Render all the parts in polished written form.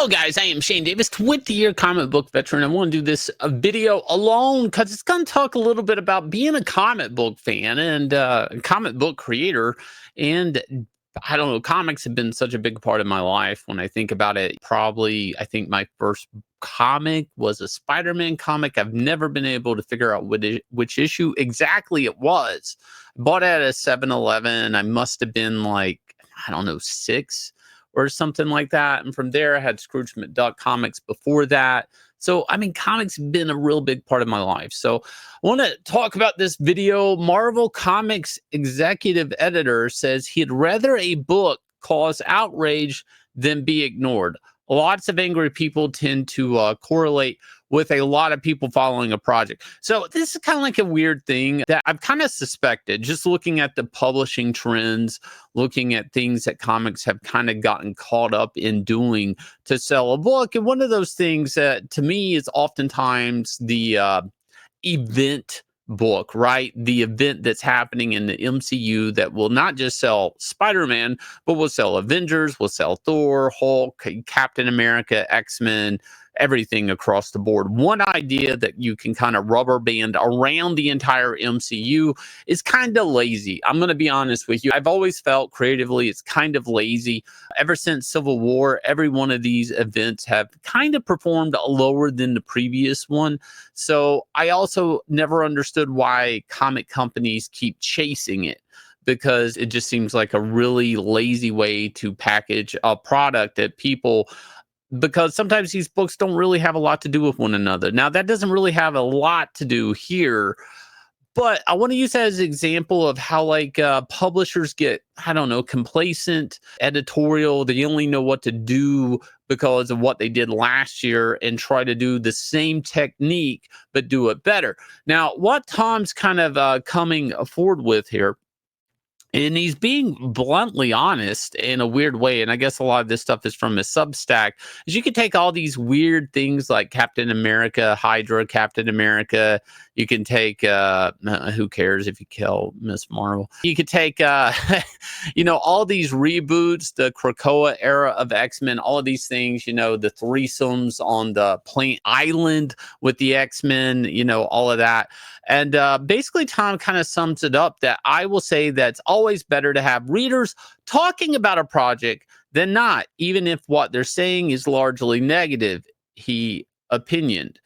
Hello guys, I am Shane Davis, 20-year comic book veteran. I want to do this video alone because it's going to talk a little bit about being a comic book fan and comic book creator. And I don't know, comics have been such a big part of my life. When I think about it, I think my first comic was a Spider-Man comic. I've never been able to figure out which issue exactly it was. I bought it at a 7-Eleven. I must have been like, I don't know, 6 or something like that. And from there, I had Scrooge McDuck comics before that. So, I mean, comics have been a real big part of my life. So I want to talk about this video. Marvel Comics executive editor says he'd rather a book cause outrage than be ignored. Lots of angry people tend to correlate with a lot of people following a project. So this is kind of like a weird thing that I've kind of suspected, just looking at the publishing trends, looking at things that comics have kind of gotten caught up in doing to sell a book. And one of those things that to me is oftentimes the event book, right? The event that's happening in the MCU that will not just sell Spider-Man, but will sell Avengers, will sell Thor, Hulk, Captain America, X-Men, everything across the board. One idea that you can kind of rubber band around the entire MCU is kind of lazy. I'm going to be honest with you. I've always felt creatively it's kind of lazy. Ever since Civil War, every one of these events have kind of performed lower than the previous one. So I also never understood why comic companies keep chasing it, because it just seems like a really lazy way to package a product that people, because sometimes these books don't really have a lot to do with one another. Now, that doesn't really have a lot to do here, but I want to use that as an example of how publishers get, I don't know, complacent, editorial. They only know what to do because of what they did last year and try to do the same technique, but do it better. Now, what Tom's kind of coming forward with here, and he's being bluntly honest in a weird way, and I guess a lot of this stuff is from his Substack, is you could take all these weird things like Captain America, Hydra, Captain America. You can take, who cares if you kill Miss Marvel? You could take, all these reboots, the Krakoa era of X-Men, all of these things, the threesomes on the Plant Island with the X-Men, all of that. And basically, Tom kind of sums it up that I will say that it's always better to have readers talking about a project than not, even if what they're saying is largely negative, he opinioned.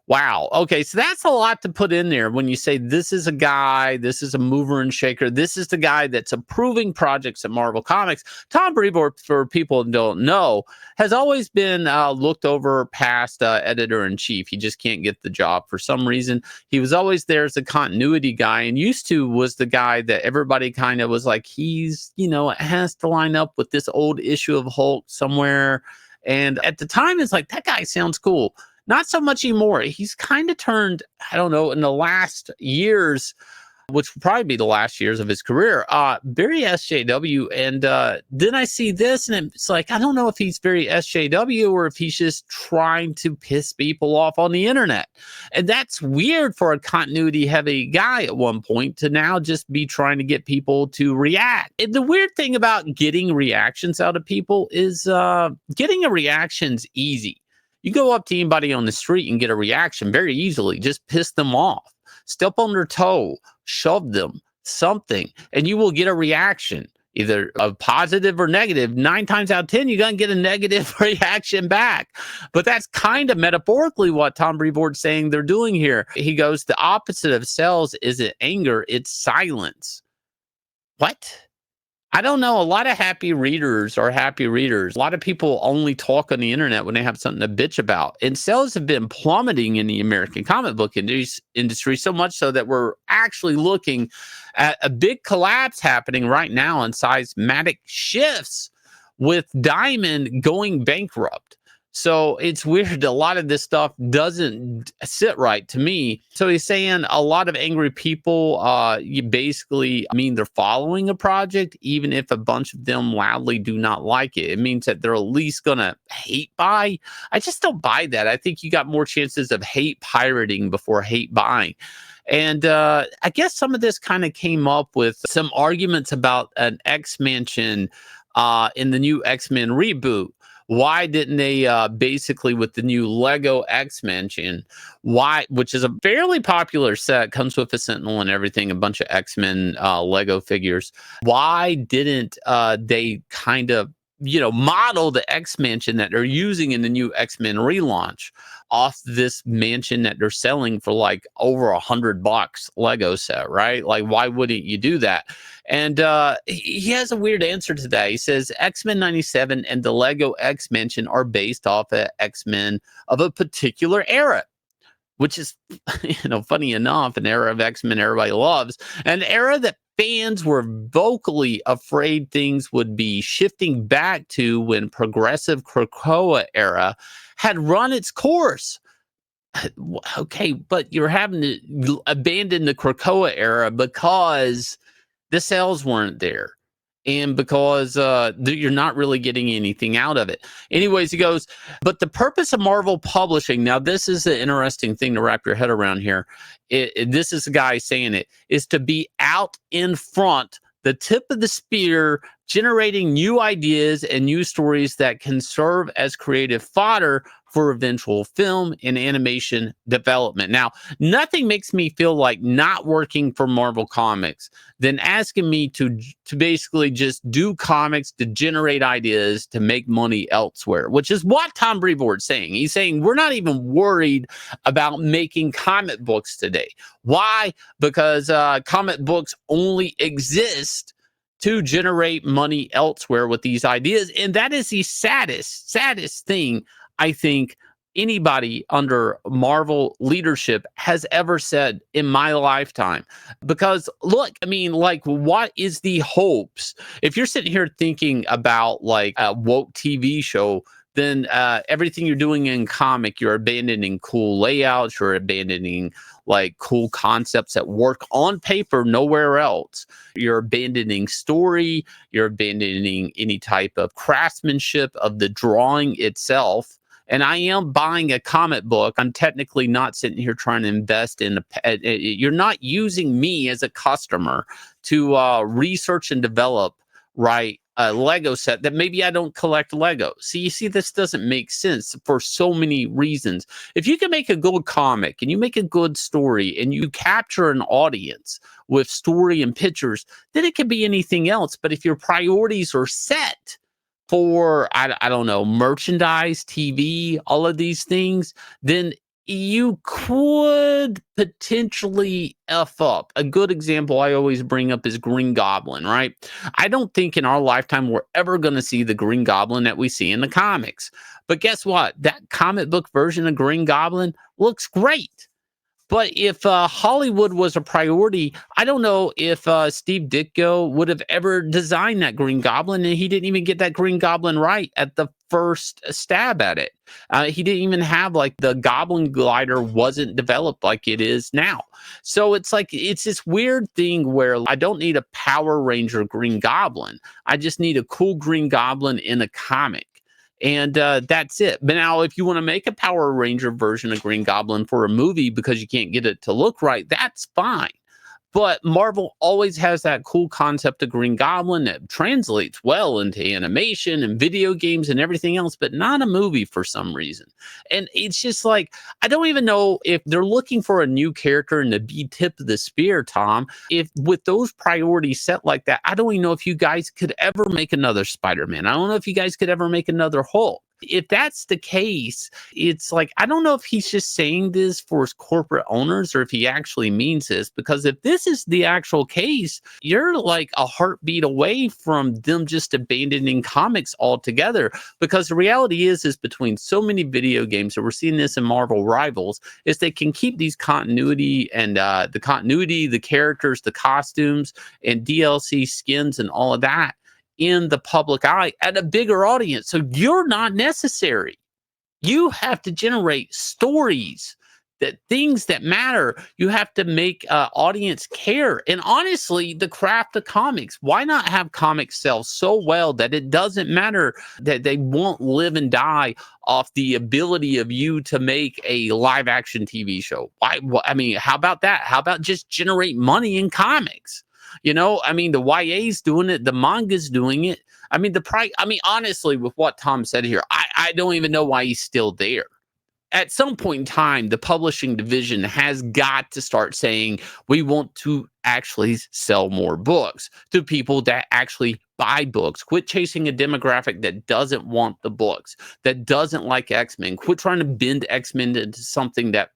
Wow. Okay. So that's a lot to put in there when you say this is a guy, this is a mover and shaker. This is the guy that's approving projects at Marvel Comics. Tom Brevoort, for people who don't know, has always been looked over past editor-in-chief. He just can't get the job for some reason. He was always there as a continuity guy, and used to was the guy that everybody kind of was like, he's, has to line up with this old issue of Hulk somewhere. And at the time, it's like, that guy sounds cool. Not so much anymore. He's kind of turned, I don't know, in the last years, which will probably be the last years of his career, very SJW. And then I see this, and it's like, I don't know if he's very SJW or if he's just trying to piss people off on the internet. And that's weird for a continuity-heavy guy at one point to now just be trying to get people to react. And the weird thing about getting reactions out of people is getting a reaction's easy. You go up to anybody on the street and get a reaction very easily. Just piss them off. Step on their toe. Shove them. Something. And you will get a reaction. Either a positive or negative. 9 times out of 10, you're going to get a negative reaction back. But that's kind of metaphorically what Tom Brevoort's saying they're doing here. He goes, the opposite of sales isn't anger, it's silence. What? I don't know. A lot of happy readers are happy readers. A lot of people only talk on the internet when they have something to bitch about. And sales have been plummeting in the American comic book industry, so much so that we're actually looking at a big collapse happening right now in seismic shifts with Diamond going bankrupt. So it's weird. A lot of this stuff doesn't sit right to me. So he's saying a lot of angry people, you basically mean they're following a project, even if a bunch of them loudly do not like it. It means that they're at least going to hate buy. I just don't buy that. I think you got more chances of hate pirating before hate buying. And I guess some of this kind of came up with some arguments about an X-Mansion in the new X-Men reboot. Why didn't they basically with the new Lego X Mansion, why, which is a fairly popular set, comes with a Sentinel and everything, a bunch of X-Men Lego figures. Why didn't they kind of, model the X Mansion that they're using in the new X-Men relaunch off this mansion that they're selling for like over $100 Lego set, right? Like, why wouldn't you do that? And he has a weird answer to that. He says X-Men 97 and the Lego X Mansion are based off of X-Men of a particular era, which is, funny enough, an era of X-Men everybody loves, an era that fans were vocally afraid things would be shifting back to when progressive Krakoa era had run its course. Okay, but you're having to abandon the Krakoa era because the sales weren't there and because you're not really getting anything out of it. Anyways, he goes, but the purpose of Marvel Publishing, now this is an interesting thing to wrap your head around here. This is a guy saying it, is to be out in front, the tip of the spear, generating new ideas and new stories that can serve as creative fodder for eventual film and animation development. Now, nothing makes me feel like not working for Marvel Comics than asking me to basically just do comics to generate ideas to make money elsewhere, which is what Tom Brevoort's saying. He's saying we're not even worried about making comic books today. Why? Because comic books only exist to generate money elsewhere with these ideas. And that is the saddest thing I think anybody under Marvel leadership has ever said in my lifetime. Because look, I mean, like, what is the hopes? If you're sitting here thinking about like a woke TV show, then everything you're doing in comic, you're abandoning cool layouts, you're abandoning like cool concepts that work on paper nowhere else. You're abandoning story, you're abandoning any type of craftsmanship of the drawing itself. And I am buying a comic book. I'm technically not sitting here trying to invest in you're not using me as a customer to research and develop, right, a Lego set that maybe I don't collect Lego. So you see, this doesn't make sense for so many reasons. If you can make a good comic and you make a good story and you capture an audience with story and pictures, then it can be anything else. But if your priorities are set for, I don't know, merchandise, TV, all of these things, then you could potentially F up. A good example I always bring up is Green Goblin, right? I don't think in our lifetime we're ever going to see the Green Goblin that we see in the comics. But guess what? That comic book version of Green Goblin looks great. But if Hollywood was a priority, I don't know if Steve Ditko would have ever designed that Green Goblin, and he didn't even get that Green Goblin right at the first stab at it. He didn't even have, like, the Goblin glider wasn't developed like it is now. So it's like, it's this weird thing where I don't need a Power Ranger Green Goblin. I just need a cool Green Goblin in a comic. And that's it. But now, if you want to make a Power Ranger version of Green Goblin for a movie because you can't get it to look right, that's fine. But Marvel always has that cool concept of Green Goblin that translates well into animation and video games and everything else, but not a movie for some reason. And it's just like, I don't even know if they're looking for a new character and to be tip of the spear, Tom. If with those priorities set like that, I don't even know if you guys could ever make another Spider-Man. I don't know if you guys could ever make another Hulk. If that's the case, it's like, I don't know if he's just saying this for his corporate owners or if he actually means this, because if this is the actual case, you're like a heartbeat away from them just abandoning comics altogether. Because the reality is between so many video games, and we're seeing this in Marvel Rivals, is they can keep these continuity and the characters, the costumes, and DLC skins and all of that in the public eye at a bigger audience. So you're not necessary. You have to generate stories, that things that matter. You have to make audience care. And honestly, the craft of comics, why not have comics sell so well that it doesn't matter, that they won't live and die off the ability of you to make a live action TV show? I mean, how about that? How about just generate money in comics? You know, I mean, the YA's doing it, the manga's doing it. I mean, honestly, with what Tom said here, I don't even know why he's still there. At some point in time, the publishing division has got to start saying, we want to actually sell more books to people that actually buy books. Quit chasing a demographic that doesn't want the books, that doesn't like X-Men. Quit trying to bend X-Men into something that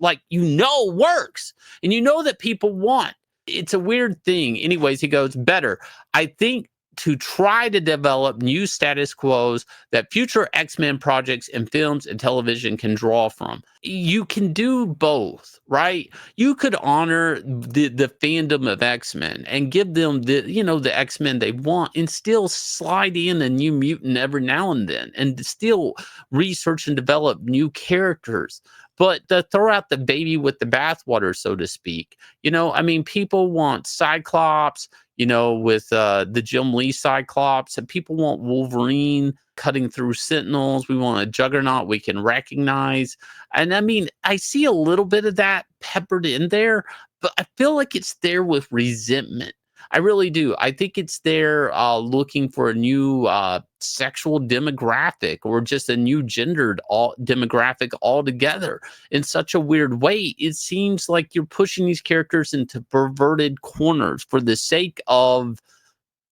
like, works and that people want. It's a weird thing. Anyways, he goes, better, I think, to try to develop new status quos that future X-Men projects and films and television can draw from. You can do both, right? You could honor the fandom of X-Men and give them the X-Men they want, and still slide in a new mutant every now and then, and still research and develop new characters. But to throw out the baby with the bathwater, so to speak, I mean, people want Cyclops, with the Jim Lee Cyclops, and people want Wolverine cutting through Sentinels. We want a Juggernaut we can recognize. And I mean, I see a little bit of that peppered in there, but I feel like it's there with resentment. I really do. I think it's there looking for a new sexual demographic, or just a new gendered demographic altogether. In such a weird way, it seems like you're pushing these characters into perverted corners for the sake of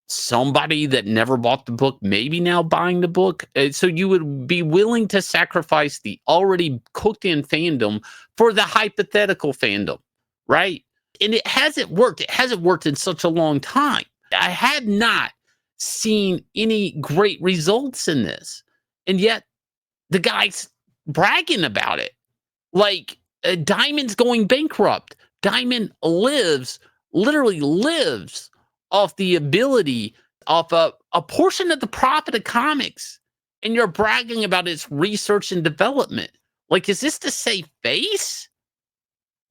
somebody that never bought the book maybe now buying the book. So you would be willing to sacrifice the already cooked in fandom for the hypothetical fandom, right? And it hasn't worked. It hasn't worked in such a long time. I had not seen any great results in this. And yet the guy's bragging about it. Like, Diamond's going bankrupt. Diamond literally lives off the ability of a portion of the profit of comics. And you're bragging about its research and development. Like, is this to save face?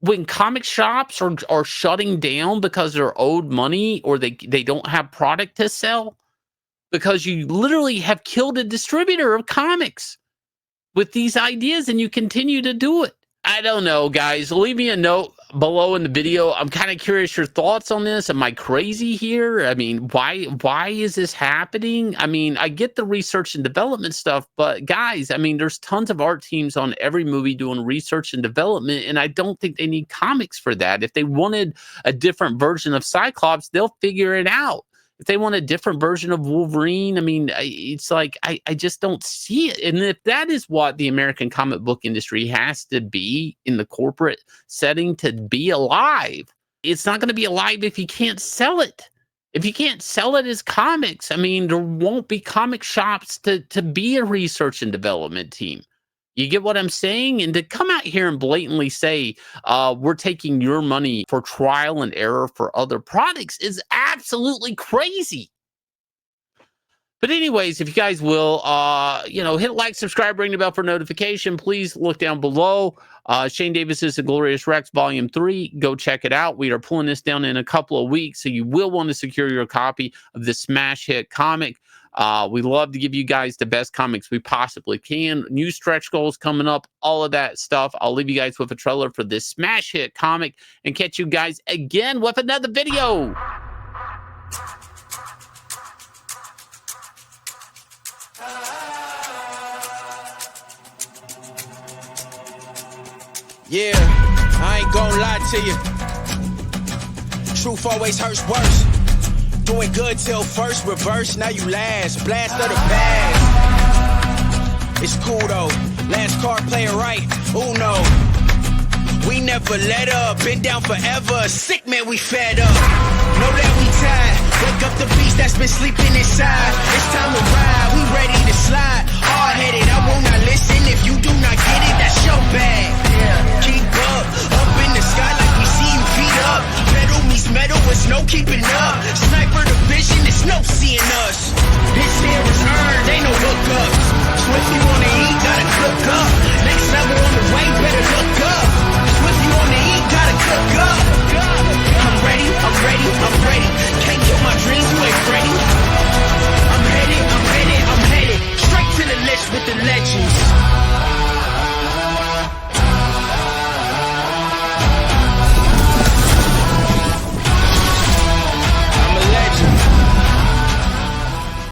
When comic shops are shutting down because they're owed money, or they don't have product to sell, because you literally have killed a distributor of comics with these ideas, and you continue to do it. I don't know, guys. Leave me a note below in the video. I'm kind of curious your thoughts on this. Am I crazy here? I mean, why is this happening? I mean, I get the research and development stuff, but guys, I mean, there's tons of art teams on every movie doing research and development, and I don't think they need comics for that. If they wanted a different version of Cyclops, they'll figure it out. If they want a different version of Wolverine, I mean, it's like, I just don't see it. And if that is what the American comic book industry has to be in the corporate setting to be alive, it's not going to be alive if you can't sell it. If you can't sell it as comics, I mean, there won't be comic shops to be a research and development team. You get what I'm saying? And to come out here and blatantly say, we're taking your money for trial and error for other products is absolutely crazy. But anyways, if you guys will, hit like, subscribe, ring the bell for notification. Please look down below. Shane Davis's Inglorious Rex Volume 3. Go check it out. We are pulling this down in a couple of weeks, so you will want to secure your copy of this smash hit comic. We love to give you guys the best comics we possibly can. New stretch goals coming up, all of that stuff. I'll leave you guys with a trailer for this smash hit comic and catch you guys again with another video. Yeah, I ain't gonna lie to you. Truth always hurts worse. Doing good till first, reverse, now you last. Blast of the past. It's cool though. Last card playing right. Uno. We never let up. Been down forever. Sick man, we fed up. Know that we